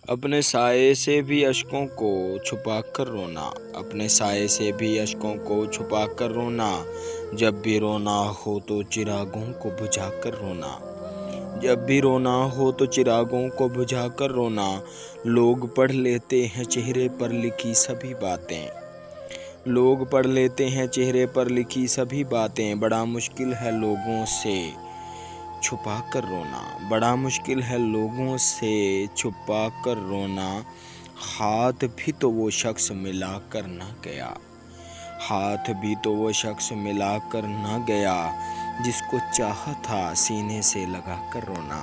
اپنے سائے سے بھی اشکوں کو چھپا کر رونا، اپنے سائے سے بھی اشکوں کو چھپا کر رونا، جب بھی رونا ہو تو چراغوں کو بجھا کر رونا، جب بھی رونا ہو تو چراغوں کو بجھا کر رونا۔ لوگ پڑھ لیتے ہیں چہرے پر لکھی سبھی باتیں، لوگ پڑھ لیتے ہیں چہرے پر لکھی سبھی باتیں، بڑا مشکل ہے لوگوں سے چھپا کر رونا، بڑا مشکل ہے لوگوں سے چھپا کر رونا۔ ہاتھ بھی تو وہ شخص ملا کر نہ گیا، ہاتھ بھی تو وہ شخص ملا کر نہ گیا، جس کو چاہا تھا سینے سے لگا کر رونا،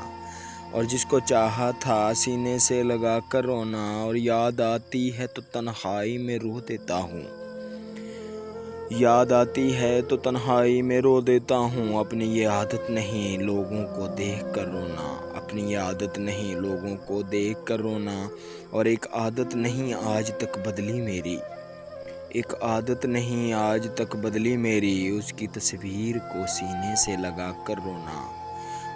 اور جس کو چاہا تھا سینے سے لگا کر رونا۔ اور یاد آتی ہے تو تنہائی میں رو دیتا ہوں، یاد آتی ہے تو تنہائی میں رو دیتا ہوں، اپنی یہ عادت نہیں لوگوں کو دیکھ کر رونا، اپنی یہ عادت نہیں لوگوں کو دیکھ کر رونا۔ اور ایک عادت نہیں آج تک بدلی میری، ایک عادت نہیں آج تک بدلی میری، اس کی تصویر کو سینے سے لگا کر رونا،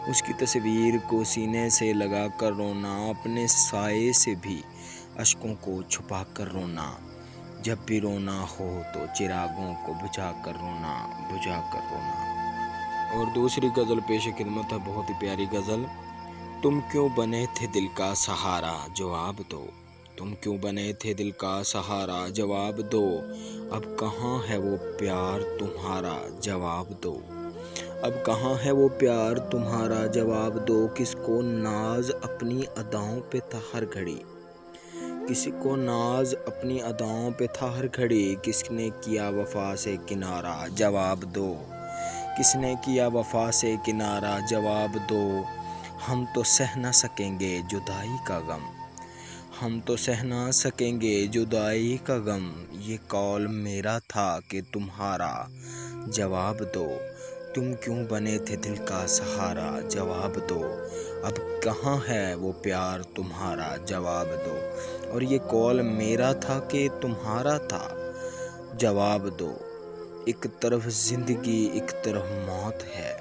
اس کی تصویر کو سینے سے لگا کر رونا، اپنے سائے سے بھی اشکوں کو چھپا کر رونا، جب بھی رونا ہو تو چراغوں کو بجھا کر رونا، بجھا کر رونا۔ اور دوسری غزل پیش خدمت ہے، بہت ہی پیاری غزل۔ تم کیوں بنے تھے دل کا سہارا جواب دو، تم کیوں بنے تھے دل کا سہارا جواب دو، اب کہاں ہے وہ پیار تمہارا جواب دو، اب کہاں ہے وہ پیار تمہارا جواب دو۔ کس کو ناز اپنی اداؤں پہ تھا ہر گھڑی، کسی کو ناز اپنی اداؤں پہ تھا ہر گھڑی، کس نے کیا وفا سے کنارہ جواب دو، کس نے کیا وفا سے کنارہ جواب دو۔ ہم تو سہ نہ سکیں گے جدائی کا غم، ہم تو سہ نہ سکیں گے جدائی کا غم، یہ قول میرا تھا کہ تمہارا جواب دو، تم کیوں بنے تھے دل کا سہارا جواب دو، اب کہاں ہے وہ پیار تمہارا جواب دو۔ اور یہ قول میرا تھا کہ تمہارا تھا جواب دو، ایک طرف زندگی ایک طرف موت ہے،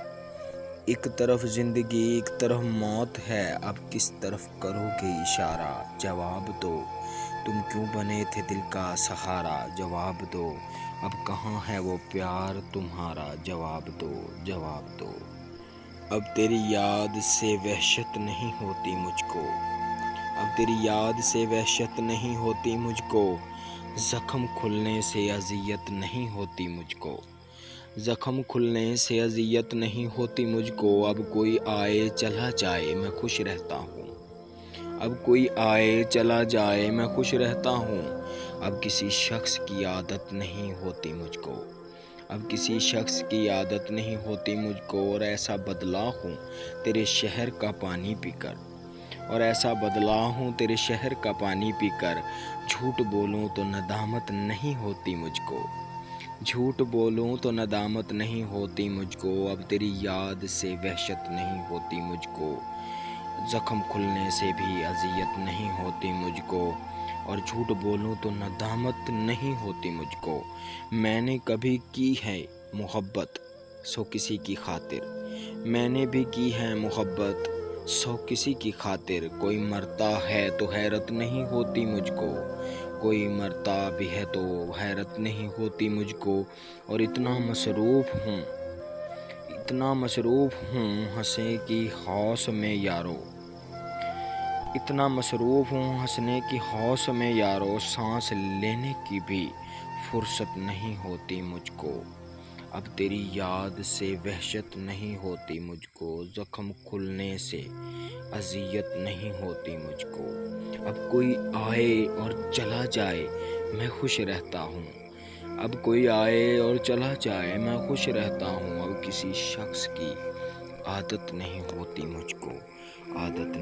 ایک طرف زندگی ایک طرف موت ہے، اب کس طرف کرو گے اشارہ جواب دو، تم کیوں بنے تھے دل کا سہارا جواب دو، اب کہاں ہے وہ پیار تمہارا جواب دو، جواب دو۔ اب تیری یاد سے وحشت نہیں ہوتی مجھ کو، اب تیری یاد سے وحشت نہیں ہوتی مجھ کو، زخم کھلنے سے اذیت نہیں ہوتی مجھ کو، زخم کھلنے سے اذیت نہیں ہوتی مجھ کو، اب کوئی آئے چلا جائے میں خوش رہتا ہوں، اب کوئی آئے چلا جائے میں خوش رہتا ہوں، اب کسی شخص کی عادت نہیں ہوتی مجھ کو، اب کسی شخص کی عادت نہیں ہوتی مجھ کو، اور ایسا بدلا ہوں تیرے شہر کا پانی پی کر، اور ایسا بدلا ہوں تیرے شہر کا پانی پی کر، جھوٹ بولوں تو ندامت نہیں ہوتی مجھ کو، جھوٹ بولوں تو ندامت نہیں ہوتی مجھ کو، اب تیری یاد سے وحشت نہیں ہوتی مجھ کو، زخم کھلنے سے بھی اذیت نہیں ہوتی مجھ کو، اور جھوٹ بولوں تو ندامت نہیں ہوتی مجھ کو۔ میں نے کبھی کی ہے محبت سو کسی کی خاطر، میں نے بھی کی ہے محبت سو کسی کی خاطر، کوئی مرتا ہے تو حیرت نہیں ہوتی مجھ کو، کوئی مرتا بھی ہے تو حیرت نہیں ہوتی مجھ کو، اور اتنا مصروف ہوں، اتنا مصروف ہوں ہنسنے کی ہوس میں یارو، اتنا مصروف ہوں ہنسنے کی ہوس میں یارو، سانس لینے کی بھی فرصت نہیں ہوتی مجھ کو، اب تیری یاد سے وحشت نہیں ہوتی مجھ کو، زخم کھلنے سے اذیت نہیں ہوتی مجھ کو، اب کوئی آئے اور چلا جائے میں خوش رہتا ہوں، اب کوئی آئے اور چلا جائے میں خوش رہتا ہوں، اب کسی شخص کی عادت نہیں ہوتی مجھ کو، عادت